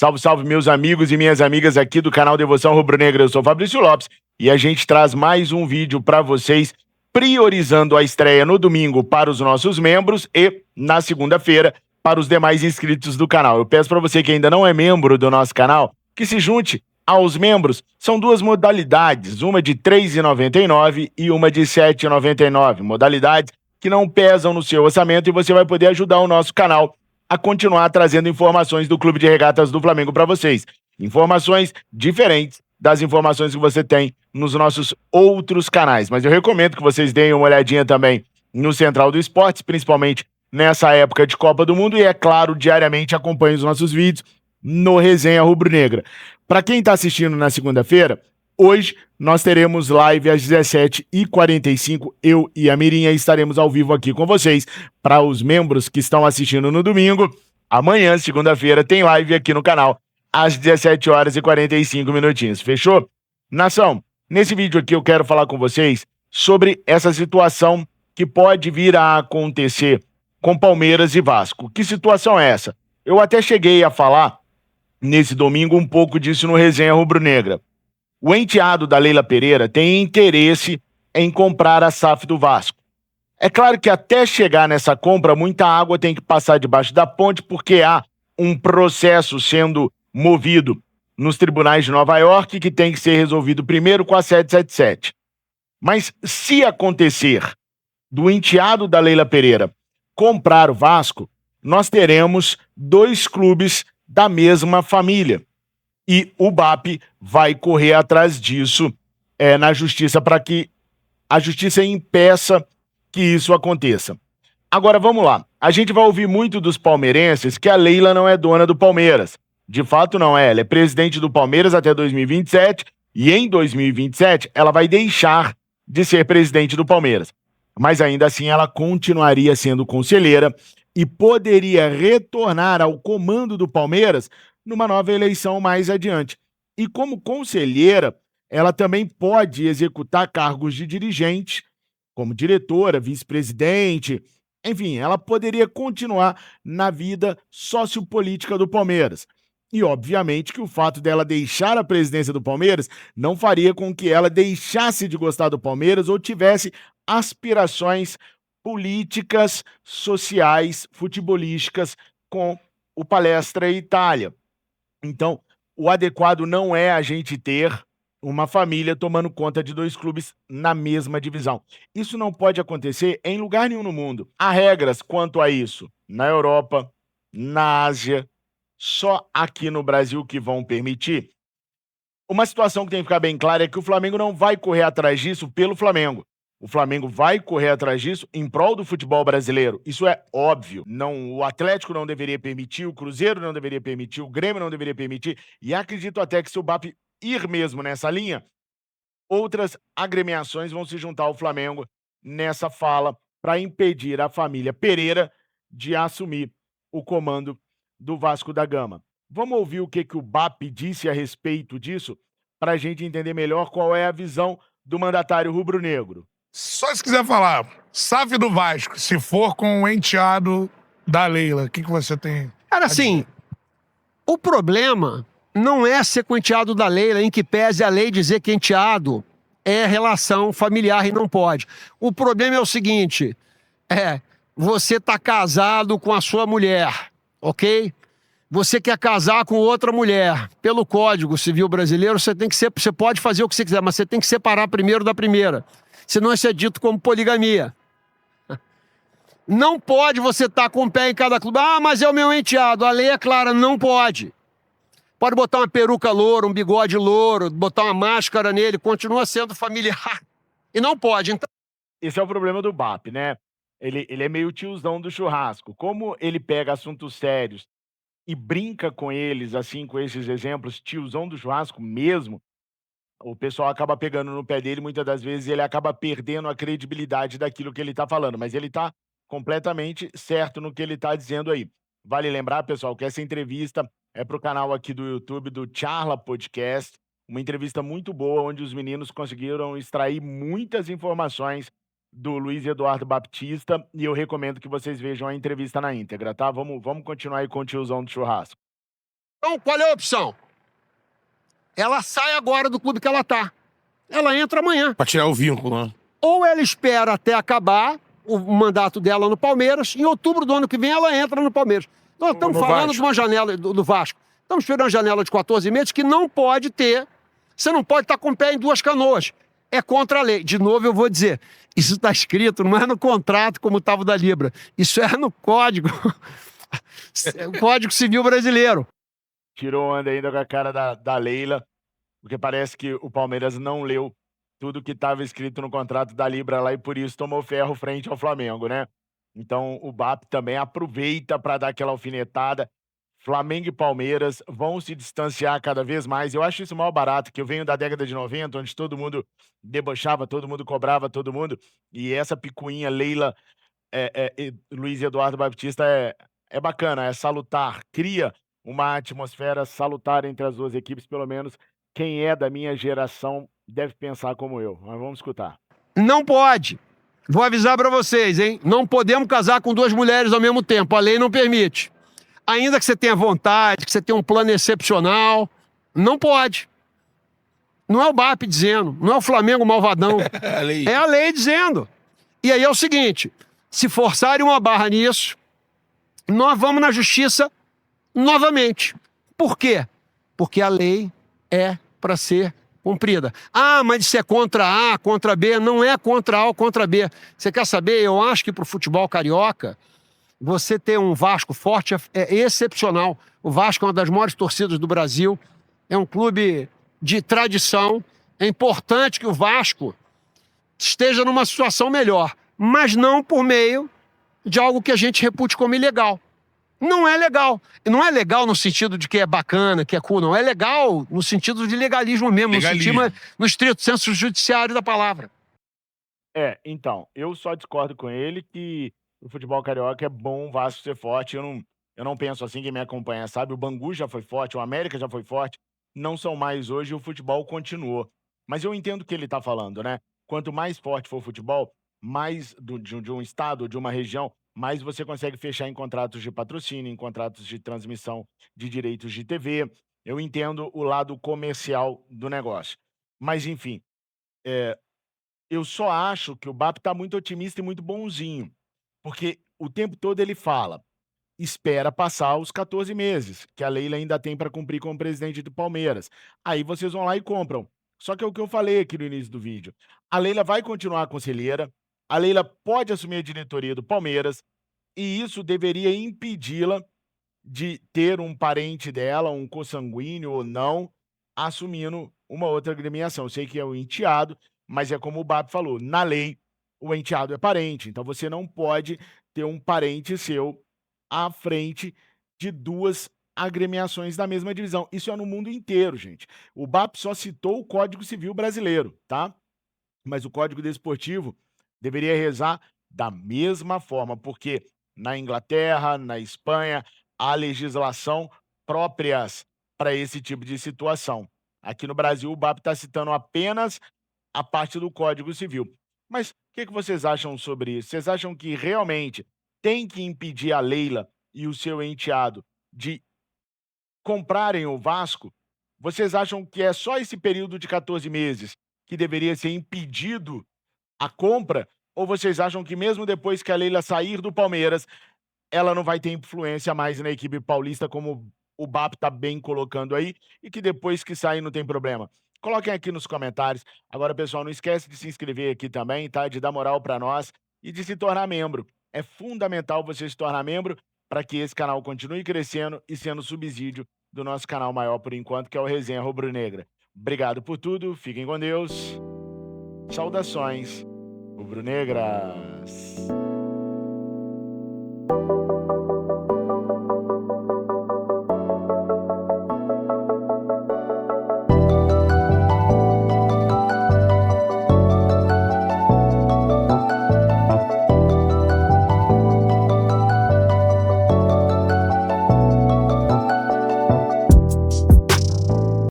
Salve, salve, meus amigos e minhas amigas aqui do canal Devoção Rubro-Negra. Eu sou Fabrício Lopes e a gente traz mais um vídeo para vocês, priorizando a estreia no domingo para os nossos membros e na segunda-feira para os demais inscritos do canal. Eu peço para você que ainda não é membro do nosso canal que se junte aos membros. São duas modalidades, uma de R$ 3,99 e uma de R$ 7,99. Modalidades que não pesam no seu orçamento e você vai poder ajudar o nosso canal a continuar trazendo informações do Clube de Regatas do Flamengo para vocês. Informações diferentes das informações que você tem nos nossos outros canais. Mas eu recomendo que vocês deem uma olhadinha também no Central do Esportes, principalmente nessa época de Copa do Mundo. E, é claro, diariamente acompanhe os nossos vídeos no Resenha Rubro-Negra. Para quem está assistindo na segunda-feira, hoje nós teremos live às 17h45. Eu e a Mirinha estaremos ao vivo aqui com vocês. Para os membros que estão assistindo no domingo, amanhã, segunda-feira, tem live aqui no canal às 17h45. Fechou? Nação, nesse vídeo aqui eu quero falar com vocês sobre essa situação que pode vir a acontecer com Palmeiras e Vasco. Que situação é essa? Eu até cheguei a falar nesse domingo um pouco disso no Resenha Rubro-Negra. O enteado da Leila Pereira tem interesse em comprar a SAF do Vasco. É claro que até chegar nessa compra, muita água tem que passar debaixo da ponte, porque há um processo sendo movido nos tribunais de Nova York que tem que ser resolvido primeiro com a 777. Mas se acontecer do enteado da Leila Pereira comprar o Vasco, nós teremos dois clubes da mesma família. E o BAP vai correr atrás disso na justiça para que a justiça impeça que isso aconteça. Agora vamos lá. A gente vai ouvir muito dos palmeirenses que a Leila não é dona do Palmeiras. De fato não é. Ela é presidente do Palmeiras até 2027 e em 2027 ela vai deixar de ser presidente do Palmeiras. Mas ainda assim ela continuaria sendo conselheira e poderia retornar ao comando do Palmeiras numa nova eleição mais adiante. E como conselheira, ela também pode executar cargos de dirigente, como diretora, vice-presidente, enfim, ela poderia continuar na vida sociopolítica do Palmeiras. E, obviamente, que o fato dela deixar a presidência do Palmeiras não faria com que ela deixasse de gostar do Palmeiras ou tivesse aspirações políticas, sociais, futebolísticas com o Palestra Itália. Então, o adequado não é a gente ter uma família tomando conta de dois clubes na mesma divisão. Isso não pode acontecer em lugar nenhum no mundo. Há regras quanto a isso na Europa, na Ásia, só aqui no Brasil que vão permitir. Uma situação que tem que ficar bem clara é que o Flamengo não vai correr atrás disso pelo Flamengo. O Flamengo vai correr atrás disso em prol do futebol brasileiro. Isso é óbvio. Não, o Atlético não deveria permitir, o Cruzeiro não deveria permitir, o Grêmio não deveria permitir. E acredito até que se o BAP ir mesmo nessa linha, outras agremiações vão se juntar ao Flamengo nessa fala para impedir a família Pereira de assumir o comando do Vasco da Gama. Vamos ouvir o que o BAP disse a respeito disso para a gente entender melhor qual é a visão do mandatário rubro-negro. Só se quiser falar, SAF do Vasco, se for com o enteado da Leila, o que você tem? Cara, assim, o problema não é ser com o enteado da Leila, em que pese a lei dizer que enteado é relação familiar e não pode. O problema é o seguinte, você tá casado com a sua mulher, ok? Você quer casar com outra mulher. Pelo Código Civil Brasileiro, você pode fazer o que você quiser, mas você tem que separar primeiro da primeira. Senão isso é dito como poligamia. Não pode você estar com um pé em cada clube. Ah, mas é o meu enteado. A lei é clara, não pode. Pode botar uma peruca loura, um bigode louro, botar uma máscara nele, continua sendo familiar. E não pode. Então... Esse é o problema do BAP, né? Ele é meio tiozão do churrasco. Como ele pega assuntos sérios e brinca com eles, assim, com esses exemplos, tiozão do churrasco mesmo, o pessoal acaba pegando no pé dele, muitas das vezes ele acaba perdendo a credibilidade daquilo que ele está falando, mas ele está completamente certo no que ele está dizendo aí. Vale lembrar, pessoal, que essa entrevista é para o canal aqui do YouTube do Charla Podcast, uma entrevista muito boa, onde os meninos conseguiram extrair muitas informações do Luiz Eduardo Baptista, e eu recomendo que vocês vejam a entrevista na íntegra, tá? Vamos continuar aí com o tiozão do churrasco. Então, qual é a opção? Ela sai agora do clube que ela tá. Ela entra amanhã. Pra tirar o vínculo, né? Ou ela espera até acabar o mandato dela no Palmeiras, em outubro do ano que vem ela entra no Palmeiras. Nós estamos falando Vasco. de uma janela do Vasco. Estamos esperando uma janela de 14 meses que não pode ter. Você não pode estar com o pé em duas canoas. É contra a lei. De novo, eu vou dizer, isso está escrito, não é no contrato como estava o da Libra. Isso é no Código. O Código Civil Brasileiro. Tirou onda ainda com a cara da Leila, porque parece que o Palmeiras não leu tudo que estava escrito no contrato da Libra lá e por isso tomou ferro frente ao Flamengo, né? Então o BAP também aproveita para dar aquela alfinetada. Flamengo e Palmeiras vão se distanciar cada vez mais. Eu acho isso mal barato, que eu venho da década de 90, onde todo mundo debochava, todo mundo cobrava todo mundo, e essa picuinha Leila e Luiz Eduardo Baptista é bacana, é salutar, cria uma atmosfera salutar entre as duas equipes, pelo menos quem é da minha geração deve pensar como eu. Mas vamos escutar. Não pode. Vou avisar para vocês, hein? Não podemos casar com duas mulheres ao mesmo tempo. A lei não permite. Ainda que você tenha vontade, que você tenha um plano excepcional, não pode. Não é o BAP dizendo, não é o Flamengo malvadão. É a lei dizendo. E aí é o seguinte, se forçarem uma barra nisso, nós vamos na justiça novamente. Por quê? Porque a lei é para ser cumprida. Ah, mas isso é contra A, contra B. Não é contra A ou contra B. Você quer saber? Eu acho que para o futebol carioca, você ter um Vasco forte é excepcional. O Vasco é uma das maiores torcidas do Brasil. É um clube de tradição. É importante que o Vasco esteja numa situação melhor, mas não por meio de algo que a gente repute como ilegal. Não é legal. Não é legal no sentido de que é bacana, que é cool, não. É legal no sentido de legalismo mesmo, no estrito senso judiciário da palavra. Então, eu só discordo com ele que o futebol carioca é bom o Vasco ser forte. Eu não penso assim, quem me acompanha sabe, o Bangu já foi forte, o América já foi forte, não são mais hoje e o futebol continuou. Mas eu entendo o que ele está falando, né? Quanto mais forte for o futebol, mais de um estado, de uma região, mais você consegue fechar em contratos de patrocínio, em contratos de transmissão de direitos de TV. Eu entendo o lado comercial do negócio. Mas, enfim, eu só acho que o BAP está muito otimista e muito bonzinho, porque o tempo todo ele fala, espera passar os 14 meses, que a Leila ainda tem para cumprir como presidente do Palmeiras. Aí vocês vão lá e compram. Só que é o que eu falei aqui no início do vídeo. A Leila vai continuar conselheira, a Leila pode assumir a diretoria do Palmeiras, e isso deveria impedi-la de ter um parente dela, um consanguíneo ou não, assumindo uma outra agremiação. Eu sei que é o enteado, mas é como o BAP falou, na lei o enteado é parente, então você não pode ter um parente seu à frente de duas agremiações da mesma divisão. Isso é no mundo inteiro, gente. O BAP só citou o Código Civil brasileiro, tá? Mas o Código Desportivo deveria rezar da mesma forma, porque na Inglaterra, na Espanha, há legislação próprias para esse tipo de situação. Aqui no Brasil, o BAP está citando apenas a parte do Código Civil. Mas o que vocês acham sobre isso? Vocês acham que realmente tem que impedir a Leila e o seu enteado de comprarem o Vasco? Vocês acham que é só esse período de 14 meses que deveria ser impedido a compra? Ou vocês acham que mesmo depois que a Leila sair do Palmeiras, ela não vai ter influência mais na equipe paulista, como o BAP está bem colocando aí, e que depois que sair não tem problema? Coloquem aqui nos comentários. Agora, pessoal, não esquece de se inscrever aqui também, tá? De dar moral para nós e de se tornar membro. É fundamental você se tornar membro para que esse canal continue crescendo e sendo subsídio do nosso canal maior por enquanto, que é o Resenha Rubro-Negra. Obrigado por tudo, fiquem com Deus. Saudações rubro-negras.